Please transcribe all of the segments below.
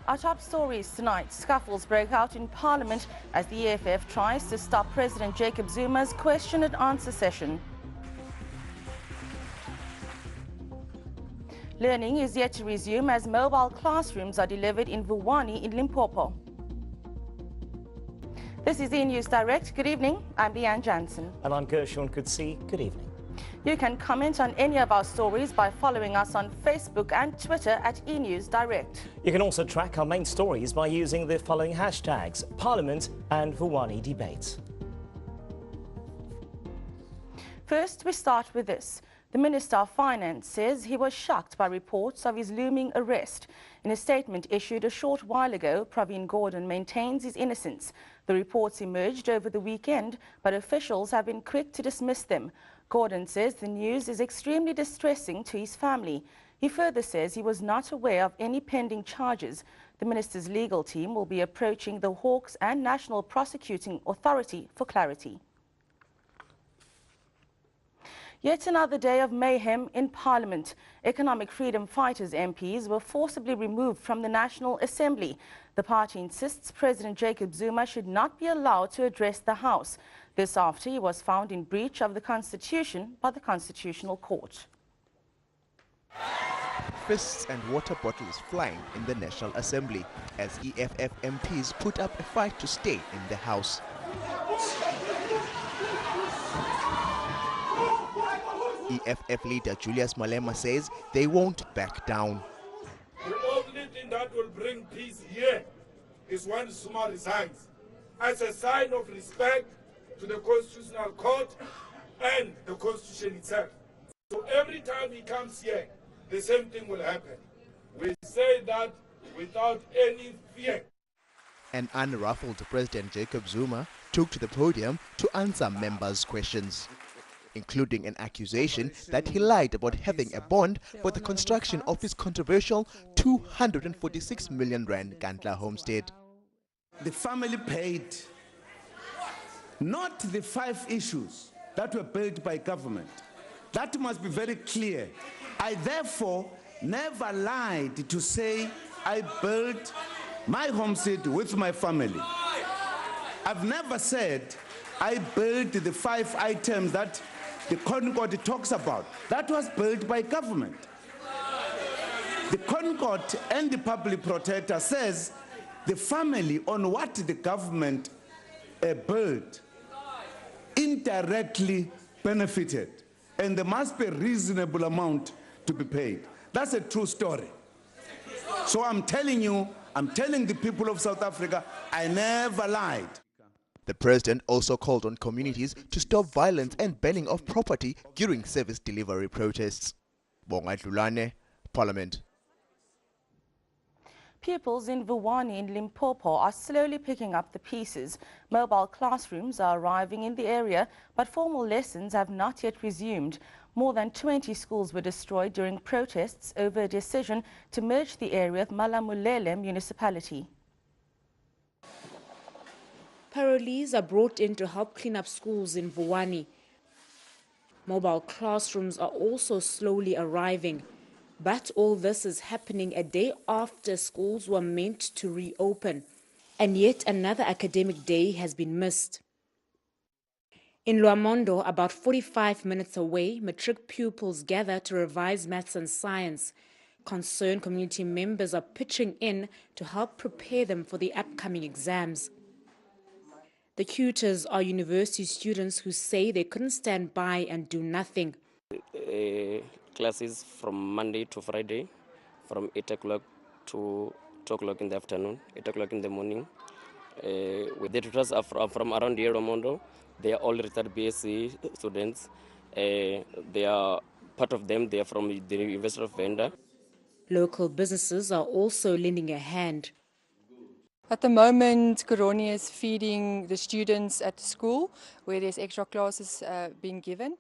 Our top stories tonight. Scuffles break out in Parliament as the EFF tries to stop President Jacob Zuma's question and answer session. Learning is yet to resume as mobile classrooms are delivered in Vuwani in Limpopo. This is Enewsdirect. Good evening. I'm Leanne Jansen. And I'm Gershon Kutsi. Good evening. You can comment on any of our stories by following us on Facebook and Twitter at Enewsdirect. You can also track our main stories by using the following hashtags: Parliament and Vuwani Debates. First, we start with this. The Minister of Finance says he was shocked by reports of his looming arrest. In a statement issued a short while ago, Pravin Gordhan maintains his innocence. The reports emerged over the weekend, but officials have been quick to dismiss them. Gordhan says the news is extremely distressing to his family. He further says he was not aware of any pending charges. The minister's legal team will be approaching the Hawks and National Prosecuting Authority for clarity. Yet another day of mayhem in Parliament. Economic Freedom Fighters MPs were forcibly removed from the National Assembly. The party insists President Jacob Zuma should not be allowed to address the House. This after he was found in breach of the Constitution by the Constitutional Court. Fists and water bottles flying in the National Assembly as EFF MPs put up a fight to stay in the House. EFF leader Julius Malema says they won't back down. The only thing that will bring peace here is when Zuma resigns, as a sign of respect to the Constitutional Court and the Constitution itself. So every time he comes here, the same thing will happen. We say that without any fear. An unruffled President Jacob Zuma took to the podium to answer members' questions, including an accusation that he lied about having a bond for the construction of his controversial 246 million rand Gantla homestead. The family paid not the 5 issues that were built by government. That must be very clear. I therefore never lied to say I built my homestead with my family. I've never said I built the 5 items that the Concord talks about. That was built by government. The Concord and the public protector says the family on what the government built indirectly benefited, and there must be a reasonable amount to be paid. That's a true story. So I'm telling you, I'm telling the people of South Africa, I never lied. The president also called on communities to stop violence and burning of property during service delivery protests. Bonga Dlulane, Parliament. Pupils in Vuwani in Limpopo are slowly picking up the pieces. Mobile classrooms are arriving in the area, but formal lessons have not yet resumed. More than 20 schools were destroyed during protests over a decision to merge the area with Malamulele municipality. Parolees are brought in to help clean up schools in Vuwani. Mobile classrooms are also slowly arriving. But all this is happening a day after schools were meant to reopen. And yet another academic day has been missed. In Luamondo, about 45 minutes away, matric pupils gather to revise maths and science. Concerned community members are pitching in to help prepare them for the upcoming exams. The tutors are university students who say they couldn't stand by and do nothing. Classes from Monday to Friday, from 8 o'clock to 2 o'clock in the afternoon, 8 o'clock in the morning. The tutors are from around here, Ramondo. They are all retired BSc students. They are, part of them, they are from the University of Venda. Local businesses are also lending a hand. At the moment, Coroni is feeding the students at school where there's extra classes being given.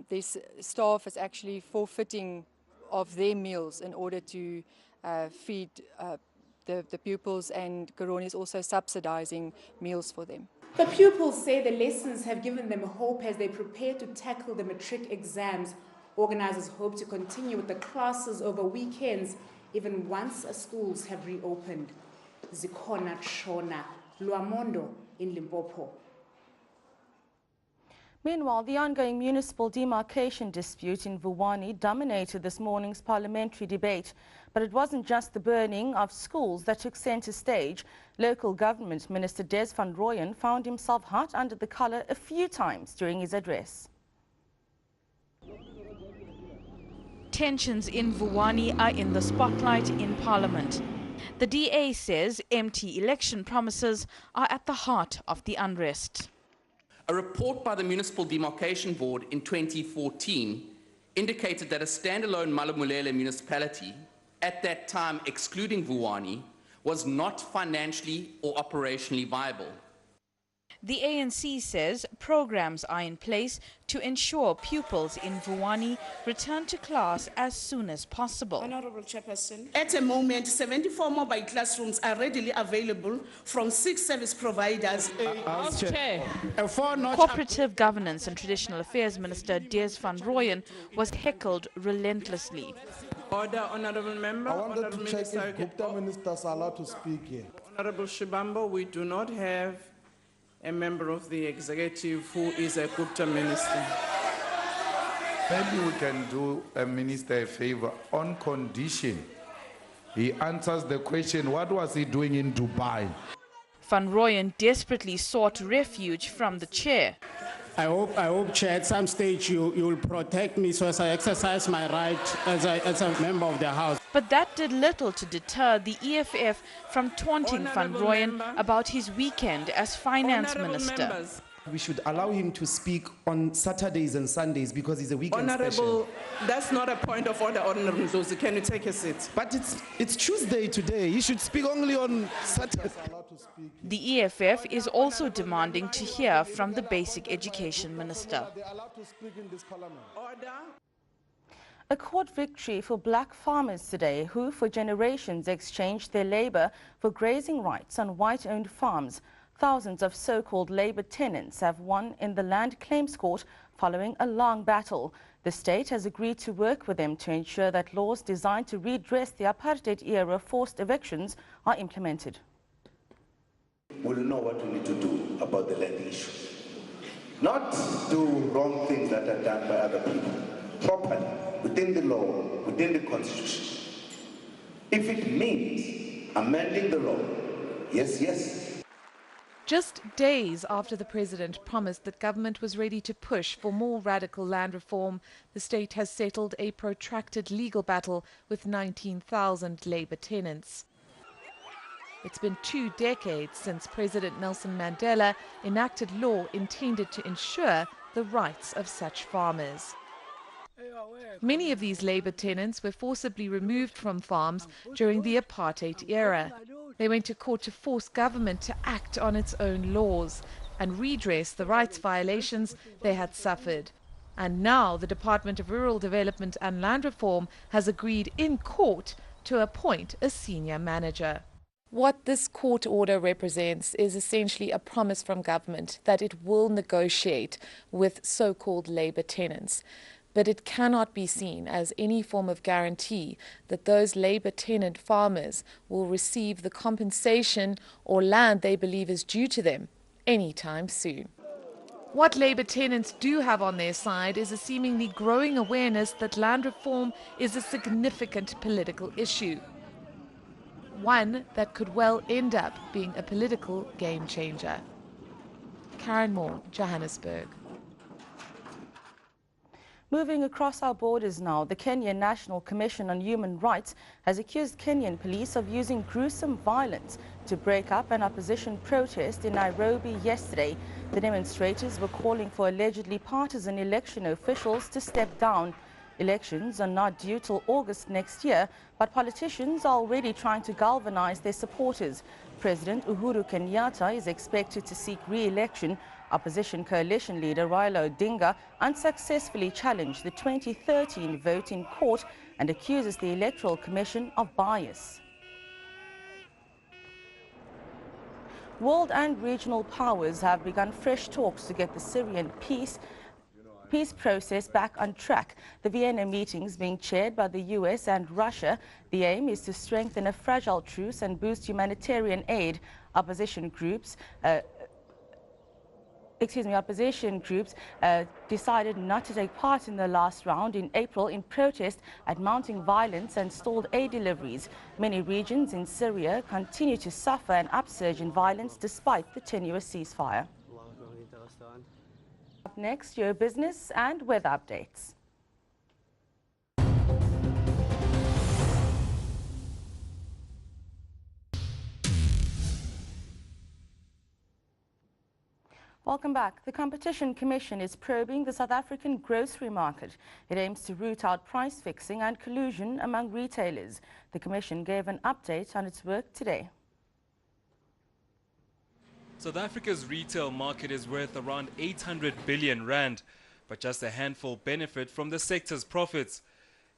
This staff is actually forfeiting of their meals in order to feed the pupils, and Coroni is also subsidizing meals for them. The pupils say the lessons have given them hope as they prepare to tackle the matric exams. Organizers hope to continue with the classes over weekends even once schools have reopened. Zikhona Tshona, Luamondo in Limpopo. Meanwhile, the ongoing municipal demarcation dispute in Vuwani dominated this morning's parliamentary debate. But it wasn't just the burning of schools that took centre stage. Local Government Minister Des van Rooyen found himself hot under the collar a few times during his address. Tensions in Vuwani are in the spotlight in Parliament. The DA says empty election promises are at the heart of the unrest. A report by the Municipal Demarcation Board in 2014 indicated that a standalone Malamulele municipality, at that time excluding Vuwani, was not financially or operationally viable. The ANC says programs are in place to ensure pupils in Vuwani return to class as soon as possible. Honourable Chairperson, at the moment, 74 mobile classrooms are readily available from 6 service providers. Cooperative Governance and Traditional Affairs Minister Des van Rooyen was heckled relentlessly. Order, Honourable Member. I wanted to check if Gupta ministers are allowed to speak here. Honourable Shibambo, we do not have a member of the executive who is a Gupta minister. Maybe we can do a minister a favor on condition he answers the question, what was he doing in Dubai? Van Rooyen desperately sought refuge from the chair. I hope, Chair, at some stage you will protect me so as I exercise my right as a member of the House. But that did little to deter the EFF from taunting Van Rooyen about his weekend as finance minister. We should allow him to speak on Saturdays and Sundays because he's a weekend special. That's not a point of order, Honourable Mzozi. Can you take a seat? But it's Tuesday today. He should speak only on Saturday. The EFF is also demanding to hear from the Basic Education Minister. A court victory for black farmers today who for generations exchanged their labour for grazing rights on white-owned farms. Thousands of so-called labour tenants have won in the Land Claims Court following a long battle. The state has agreed to work with them to ensure that laws designed to redress the apartheid-era forced evictions are implemented. We'll know what we need to do about the land issue. Not do wrong things that are done by other people. Properly, within the law, within the constitution. If it means amending the law, yes, yes. Just days after the president promised that government was ready to push for more radical land reform, the state has settled a protracted legal battle with 19,000 labour tenants. It's been 2 decades since President Nelson Mandela enacted law intended to ensure the rights of such farmers. Many of these labour tenants were forcibly removed from farms during the apartheid era. They went to court to force government to act on its own laws and redress the rights violations they had suffered. And now the Department of Rural Development and Land Reform has agreed in court to appoint a senior manager. What this court order represents is essentially a promise from government that it will negotiate with so-called labour tenants. But it cannot be seen as any form of guarantee that those labour tenant farmers will receive the compensation or land they believe is due to them anytime soon. What labour tenants do have on their side is a seemingly growing awareness that land reform is a significant political issue. One that could well end up being a political game changer. Karen Moore, Johannesburg. Moving across our borders now, the Kenyan National Commission on Human Rights has accused Kenyan police of using gruesome violence to break up an opposition protest in Nairobi yesterday. The demonstrators were calling for allegedly partisan election officials to step down. Elections are not due till August next year, but politicians are already trying to galvanize their supporters. President Uhuru Kenyatta is expected to seek re-election. Opposition coalition leader Raila Odinga unsuccessfully challenged the 2013 vote in court and accuses the Electoral Commission of bias. World and regional powers have begun fresh talks to get the Syrian peace peace process back on track. The Vienna meetings being chaired by the US and Russia. The aim is to strengthen a fragile truce and boost humanitarian aid. Opposition groups decided not to take part in the last round in April in protest at mounting violence and stalled aid deliveries. Many regions in Syria continue to suffer an upsurge in violence despite the tenuous ceasefire. Up next, your business and weather updates. Welcome back. The Competition Commission is probing the South African grocery market. It aims to root out price fixing and collusion among retailers. The Commission gave an update on its work today. South Africa's retail market is worth around 800 billion rand, but just a handful benefit from the sector's profits.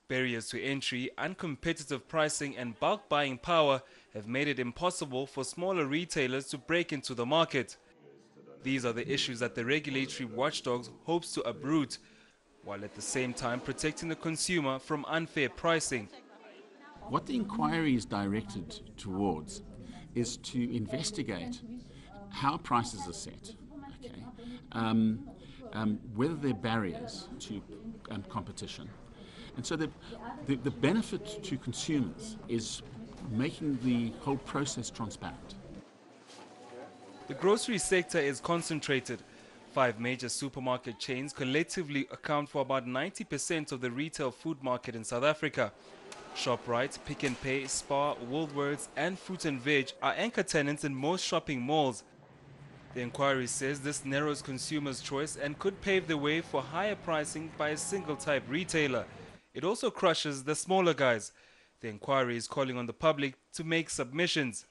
Barriers to entry, uncompetitive pricing and bulk buying power have made it impossible for smaller retailers to break into the market. These are the issues that the regulatory watchdog hopes to uproot, while at the same time protecting the consumer from unfair pricing. What the inquiry is directed towards is to investigate how prices are set, whether there are barriers to competition. And so the benefit to consumers is making the whole process transparent. The grocery sector is concentrated. 5 major supermarket chains collectively account for about 90% of the retail food market in South Africa. ShopRite, Pick n Pay, Spar, Woolworths and Fruit and Veg are anchor tenants in most shopping malls. The inquiry says this narrows consumers' choice and could pave the way for higher pricing by a single type retailer. It also crushes the smaller guys. The inquiry is calling on the public to make submissions.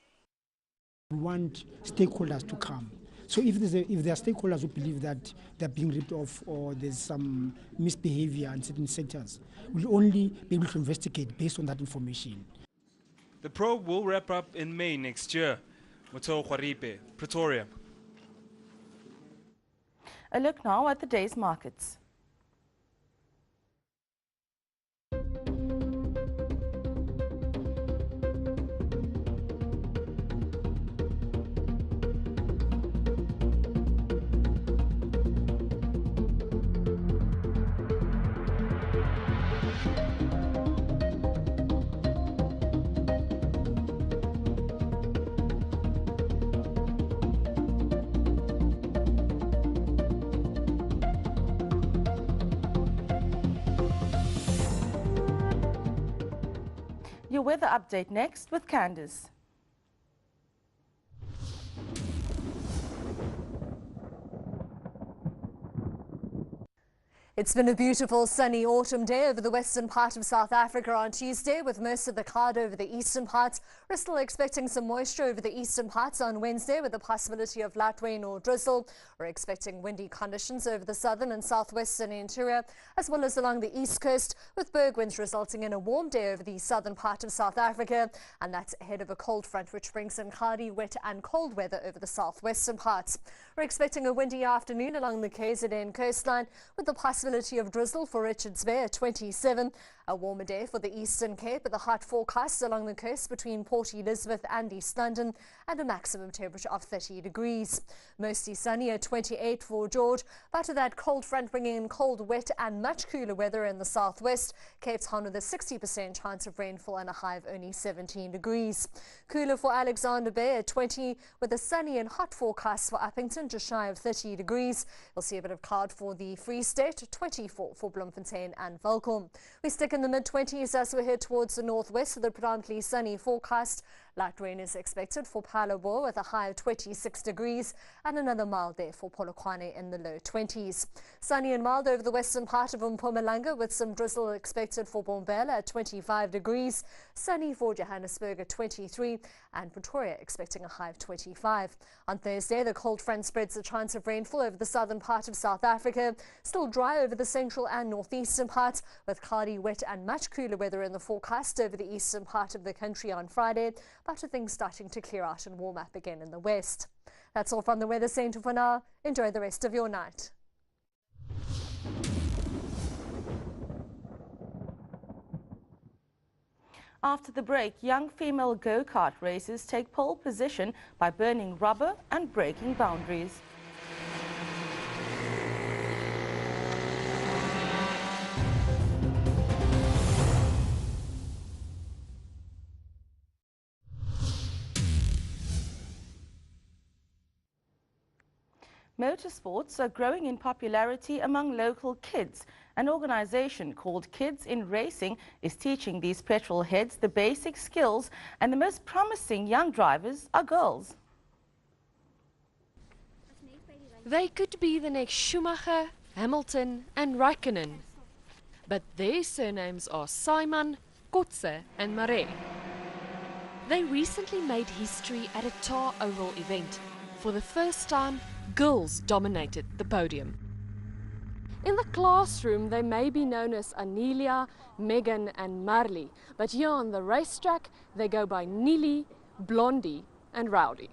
We want stakeholders to come. So if there are stakeholders who believe that they're being ripped off or there's some misbehavior in certain sectors, we'll only be able to investigate based on that information. The probe will wrap up in May next year. Motho Khwaripe, Pretoria. A look now at the day's markets. Your weather update next with Candice. It's been a beautiful sunny autumn day over the western part of South Africa on Tuesday, with most of the cloud over the eastern parts. We're still expecting some moisture over the eastern parts on Wednesday with the possibility of light rain or drizzle. We're expecting windy conditions over the southern and southwestern interior, as well as along the east coast, with berg winds resulting in a warm day over the southern part of South Africa. And that's ahead of a cold front which brings in cloudy, wet and cold weather over the southwestern parts. We're expecting a windy afternoon along the KZN coastline with the possibility of drizzle for Richards Bay at 27. A warmer day for the Eastern Cape with a hot forecast along the coast between Port Elizabeth and East London and a maximum temperature of 30 degrees. Mostly sunny at 28 for George, but with that cold front bringing in cold, wet and much cooler weather in the southwest. Cape Town with a 60% chance of rainfall and a high of only 17 degrees. Cooler for Alexander Bay at 20 with a sunny and hot forecast for Uppington just shy of 30 degrees. You'll see a bit of cloud for the Free State, 24 for Bloemfontein and Welkom. We stick in the mid-20s as we head towards the northwest with a predominantly sunny forecast. Light rain is expected for Phalaborwa with a high of 26 degrees and another mild day for Polokwane in the low 20s. Sunny and mild over the western part of Mpumalanga with some drizzle expected for Bombela at 25 degrees. Sunny for Johannesburg at 23 and Pretoria expecting a high of 25. On Thursday, the cold front spreads a chance of rainfall over the southern part of South Africa. Still dry over the central and northeastern parts with cloudy, wet and much cooler weather in the forecast over the eastern part of the country on Friday, but with things starting to clear out and warm up again in the west. That's all from the Weather Centre for now. Enjoy the rest of your night. After the break, young female go-kart racers take pole position by burning rubber and breaking boundaries. Motorsports are growing in popularity among local kids. An organization called Kids in Racing is teaching these petrol heads the basic skills, and the most promising young drivers are girls. They could be the next Schumacher, Hamilton and Raikkonen. But their surnames are Simon, Kotze and Marais. They recently made history at a Tar Oval event. For the first time, girls dominated the podium. In the classroom, they may be known as Anelia, Megan and Marley, but here on the racetrack, they go by Neely, Blondie and Rowdy.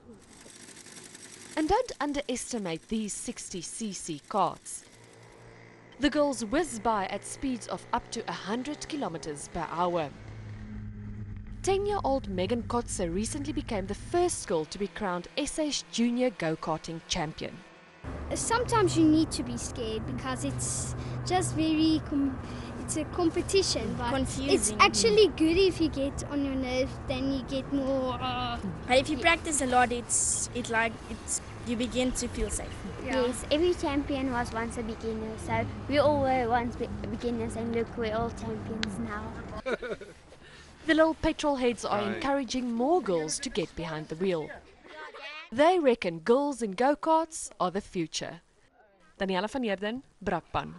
And don't underestimate these 60cc karts. The girls whiz by at speeds of up to 100 kilometers per hour. 10-year-old Megan Kotze recently became the first girl to be crowned SA's Junior Go-Karting Champion. Sometimes you need to be scared because it's just it's a competition, but confusing. It's actually good if you get on your nerves, then you get more. But if you practice a lot, you begin to feel safe. Yeah. Yes, every champion was once a beginner, so we all were once beginners, and look, we're all champions now. The little petrol heads are encouraging more girls to get behind the wheel. They reckon girls in go-karts are the future. Daniela van Heerden, Brakpan.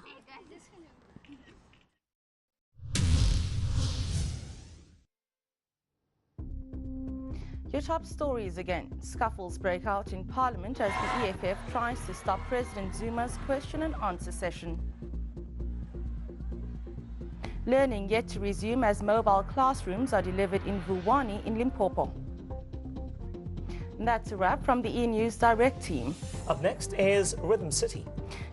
Your top stories again. Scuffles break out in Parliament as the EFF tries to stop President Zuma's question and answer session. Learning yet to resume as mobile classrooms are delivered in Vuwani in Limpopo. And that's a wrap from the Enewsdirect team. Up next is Rhythm City.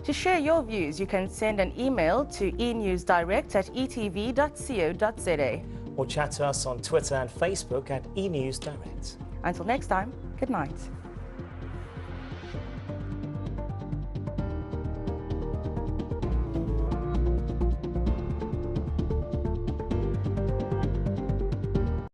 To share your views, you can send an email to enewsdirect@etv.co.za. Or chat to us on Twitter and Facebook at Enewsdirect. Until next time, good night.